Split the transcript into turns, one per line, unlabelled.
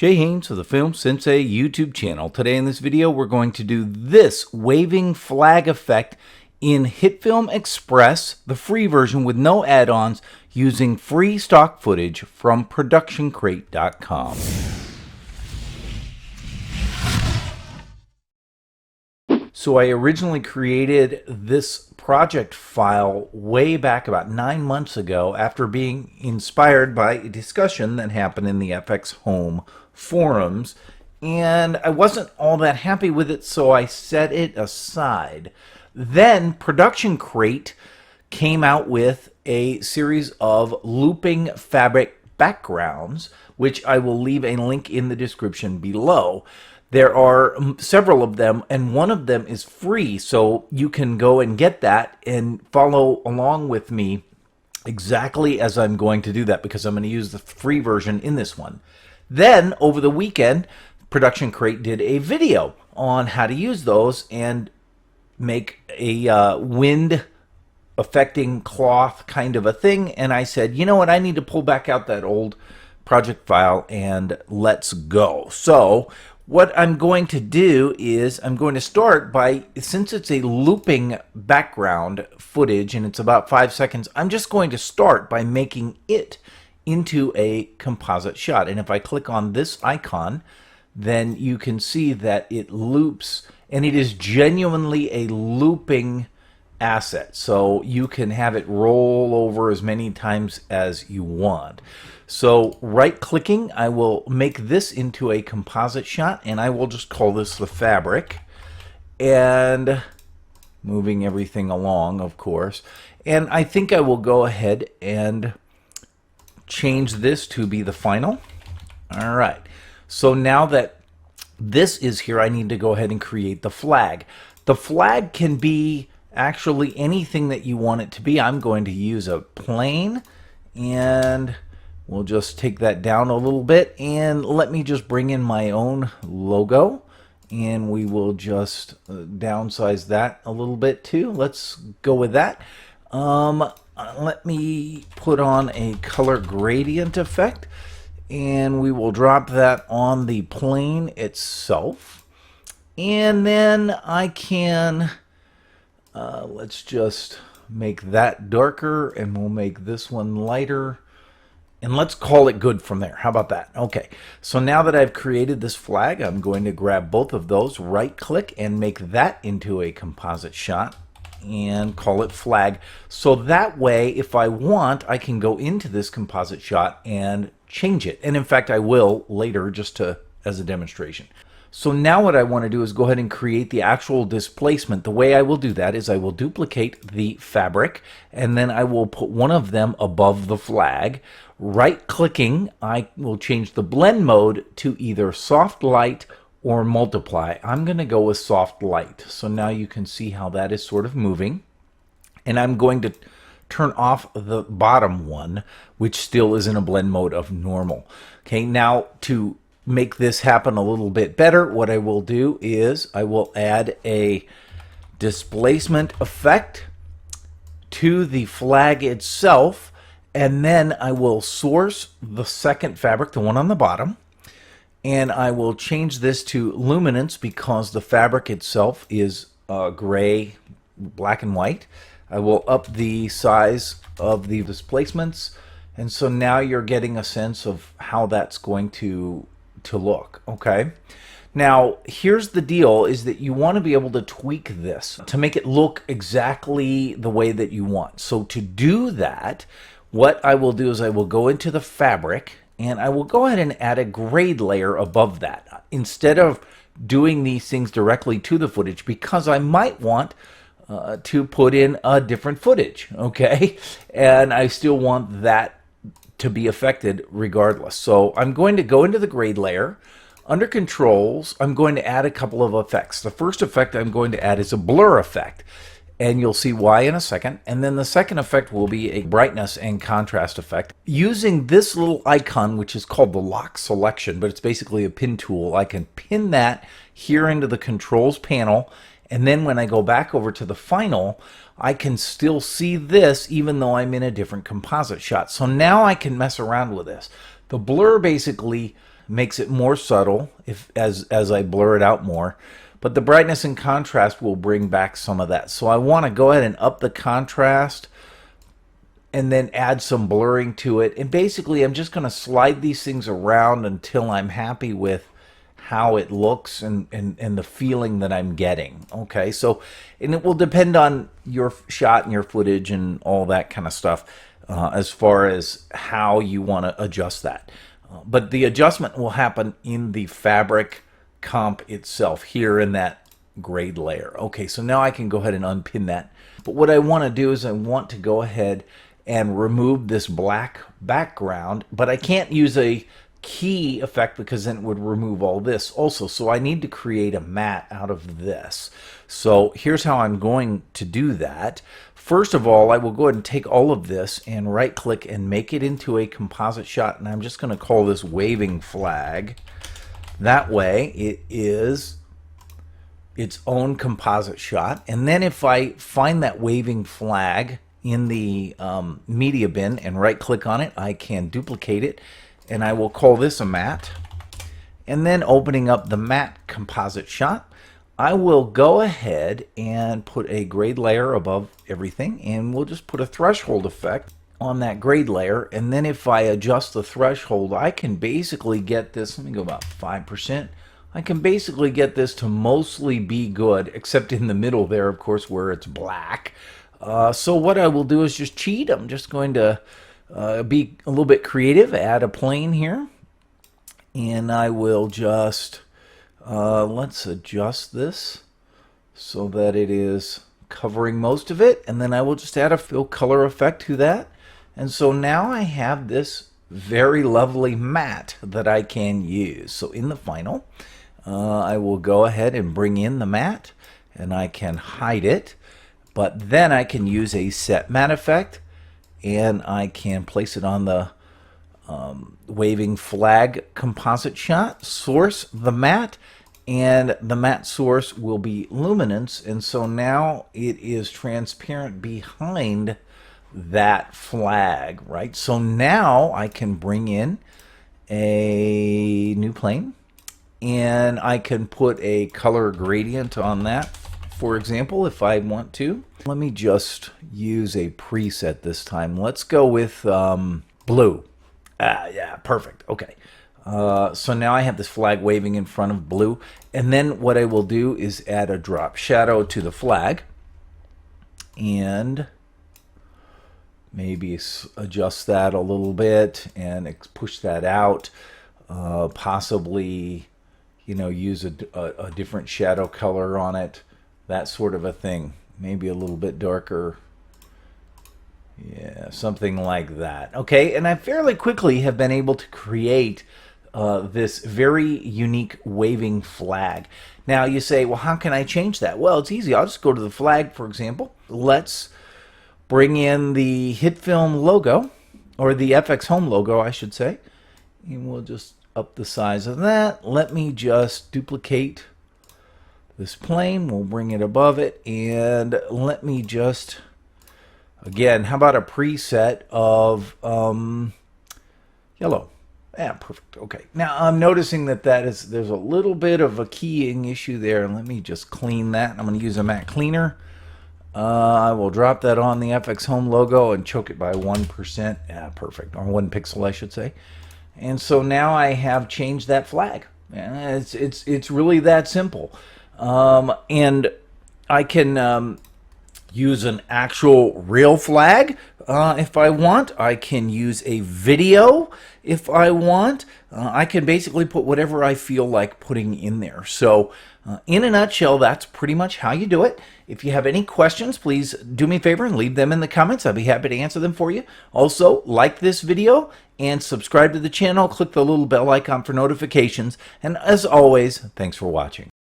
Jay Haynes of the Film Sensei YouTube channel. Today in this video we're going to do this waving flag effect in HitFilm Express, the free version with no add-ons, using free stock footage from ProductionCrate.com. So I originally created this project file way back about 9 months ago after being inspired by a discussion that happened in the FX Home forums, and I wasn't all that happy with it, so I set it aside. Then ProductionCrate came out with a series of looping fabric backgrounds, which I will leave a link in the description below. There are several of them, and one of them is free, so you can go and get that and follow along with me exactly as I'm going to do that, because I'm going to use the free version in this one. Then, over the weekend, ProductionCrate did a video on how to use those and make a wind affecting cloth kind of a thing, and I said, you know what, I need to pull back out that old project file and let's go. So what I'm going to do is I'm going to start by, since it's a looping background footage and it's about 5 seconds, I'm just going to start by making it into a composite shot. And if I click on this icon, then you can see that it loops, and it is genuinely a looping asset. So you can have it roll over as many times as you want. So right clicking, I will make this into a composite shot, and I will just call this the fabric, and moving everything along, of course. And I think I will go ahead and change this to be the final. All right, so now that this is here, I need to go ahead and create the flag. The flag can be actually anything that you want it to be. I'm going to use a plane, and we'll just take that down a little bit, and let me just bring in my own logo, and we will just downsize that a little bit too. Let's go with that. Let me put on a color gradient effect, and we will drop that on the plane itself. And then I can, let's just make that darker, and we'll make this one lighter. And let's call it good from there. How about that? Okay, so now that I've created this flag, I'm going to grab both of those, right click, and make that into a composite shot and call it flag. So that way, if I want, I can go into this composite shot and change it. And in fact, I will later, just as a demonstration. So now what I want to do is go ahead and create the actual displacement. The way I will do that is I will duplicate the fabric, and then I will put one of them above the flag. Right clicking, I will change the blend mode to either soft light or multiply. I'm going to go with soft light. So now you can see how that is sort of moving. And I'm going to turn off the bottom one, which still is in a blend mode of normal. Okay, now to make this happen a little bit better, what I will do is I will add a displacement effect to the flag itself, and then I will source the second fabric, the one on the bottom, and I will change this to luminance because the fabric itself is gray, black and white. I will up the size of the displacements, and so now you're getting a sense of how that's going to look. Okay, now here's the deal, is that you want to be able to tweak this to make it look exactly the way that you want. So to do that, what I will do is I will go into the fabric, and I will go ahead and add a grade layer above that instead of doing these things directly to the footage, because I might want to put in a different footage, okay? And I still want that to be affected regardless. So I'm going to go into the grade layer. Under controls, I'm going to add a couple of effects. The first effect I'm going to add is a blur effect, and you'll see why in a second. And then the second effect will be a brightness and contrast effect. Using this little icon, which is called the lock selection, but it's basically a pin tool, I can pin that here into the controls panel, and then when I go back over to the final, I can still see this even though I'm in a different composite shot. So now I can mess around with this. The blur basically makes it more subtle as I blur it out more. But the brightness and contrast will bring back some of that. So I want to go ahead and up the contrast and then add some blurring to it. And basically, I'm just going to slide these things around until I'm happy with how it looks and the feeling that I'm getting. Okay, so, and it will depend on your shot and your footage and all that kind of stuff as far as how you want to adjust that. But the adjustment will happen in the fabric comp itself here in that grade layer. Okay, so now I can go ahead and unpin that. But what I want to do is I want to go ahead and remove this black background, but I can't use a key effect because then it would remove all this also. So I need to create a matte out of this. So here's how I'm going to do that. First of all, I will go ahead and take all of this and right click and make it into a composite shot, and I'm just going to call this waving flag. That way it is its own composite shot. And then if I find that waving flag in the media bin and right click on it, I can duplicate it, and I will call this a matte. And then opening up the matte composite shot, I will go ahead and put a grade layer above everything, and we'll just put a threshold effect on that grade layer. And then if I adjust the threshold, I can basically get this, let me go about 5%. I can basically get this to mostly be good, except in the middle there, of course, where it's black. So what I will do is just cheat. I'm just going to be a little bit creative, add a plane here, and I will just, let's adjust this so that it is covering most of it, and then I will just add a fill color effect to that. And so now I have this very lovely matte that I can use. So in the final, I will go ahead and bring in the matte, and I can hide it. But then I can use a set matte effect, and I can place it on the waving flag composite shot, source the matte, and the matte source will be luminance. And so now it is transparent behind that flag, right? So now I can bring in a new plane, and I can put a color gradient on that, for example, if I want to. Let me just use a preset this time. Let's go with blue. Yeah, perfect. Okay. So now I have this flag waving in front of blue. And then what I will do is add a drop shadow to the flag. And maybe adjust that a little bit and push that out. Possibly, you know, use a different shadow color on it. That sort of a thing. Maybe a little bit darker. Yeah, something like that. Okay, and I fairly quickly have been able to create this very unique waving flag. Now you say, well, how can I change that? Well, it's easy. I'll just go to the flag, for example. Let's bring in the HitFilm logo, or the FX Home logo, I should say. And we'll just up the size of that. Let me just duplicate this plane. We'll bring it above it, and let me just, again, how about a preset of yellow? Yeah, perfect. Okay. Now I'm noticing that there's a little bit of a keying issue there. Let me just clean that. I'm going to use a matte cleaner. I will drop that on the FX Home logo and choke it by 1%. Yeah, perfect. Or 1 pixel, I should say. And so now I have changed that flag. It's really that simple. And I can use an actual real flag if I want. I can use a video if I want. I can basically put whatever I feel like putting in there. So in a nutshell, that's pretty much how you do it. If you have any questions, please do me a favor and leave them in the comments. I'd be happy to answer them for you. Also, like this video and subscribe to the channel. Click the little bell icon for notifications. And as always, thanks for watching.